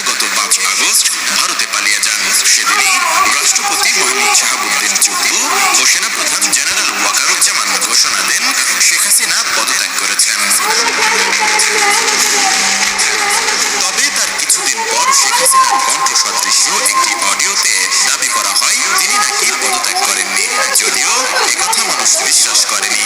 গত 5 আগস্ট ভারতে পালিয়ে যান। সেদিনই রাষ্ট্রপতি মোহাম্মদ শাহাবুদ্দিন চুপ্পু ও সেনাপ্রধান জেনারেল ওয়াকারুজ্জামান ঘোষণা দেন শেখ হাসিনা পদত্যাগ করেছেন। তবে তার কিছুদিন পর শেখ হাসিনার কণ্ঠ সদৃশ্য একটি অডিওতে দাবি করা হয় তিনি নাকি পদত্যাগ করেননি, যদিও একথা মানুষ বিশ্বাস করেনি।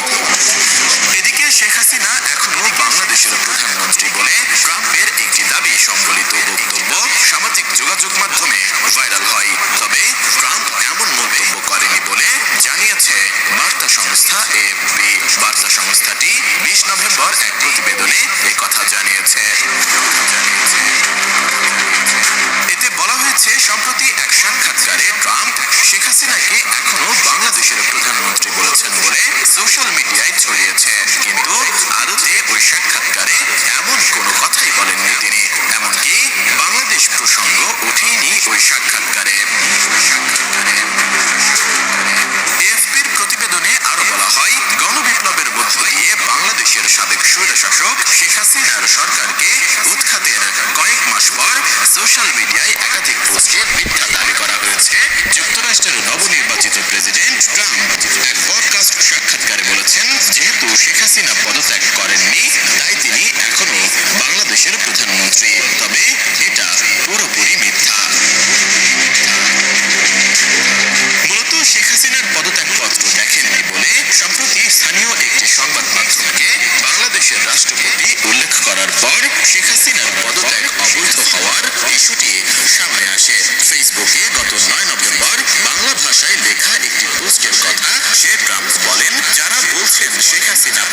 এদিকে শেখ হাসিনা এখনো বাংলাদেশের প্রধানমন্ত্রী বলে ট্রাম্পের একটি দাবি সম্বলিত বক্তব্য সামাজিক যোগাযোগ মাধ্যমে ভাইরাল হয়। তবে ট্রাম্প এমন মন্তব্য করেনি বলে জানিয়েছে বার্তা সংস্থা এএফপি। বার্তা সংস্থাটি 20 নভেম্বর এক প্রতিবেদনে একথা জানিয়েছে। এতে বলা হয়েছে, সম্প্রতি এক সাক্ষাৎকারে ট্রাম্প শেখ হাসিনাকে এখনো বাংলাদেশের প্রধানমন্ত্রী বলেছেন বলে সোশ্যাল মিডিয়ায় ছড়িয়েছে, কিন্তু আদতে ওই সাক্ষাৎকারে এমন কোনো কথাই বলেননি তিনি। এমনকি বাংলাদেশ প্রসঙ্গ ওঠেনি ওই সাক্ষাৎকারে। এএফপির প্রতিবেদনে আরো বলা হয়, গণবিপ্লবের মধ্য দিয়ে বাংলাদেশের সাবেক স্বৈরশাসক শেখ হাসিনার সরকারকে উৎখাতের কয়েক মাস পর সোশ্যাল মিডিয়ায় একাধিক পোস্টে মিথ্যা দাবি করা হয়েছে। যুক্তরাষ্ট্রের নবনির্বাচিত প্রেসিডেন্ট ট্রাম্প এক পডকাস্ট সাক্ষাৎকারে বলেছেন, যেহেতু শেখ হাসিনা পদত্যাগ করেননি তাই তিনি এখনো বাংলাদেশের প্রধানমন্ত্রী। তবে এটা পুরোপুরি মিথ্যা। মূলত শেখ হাসিনার পদত্যাগপত্র দেখেননি বলে সম্প্রতি স্থানীয় একটি সংবাদ মাধ্যমকে বাংলাদেশের রাষ্ট্রপতি উল্লেখ করার পর শেখ হাসিনার পদত্যাগ অবৈধ হওয়ার ইস্যুটি সামনে আসে। ফেসবুকে গত 9 নভেম্বর বাংলা ভাষায় লেখা একটি পোস্টের কথা ট্রাম্প বলেন, যারা বলছেন শেখ হাসিনা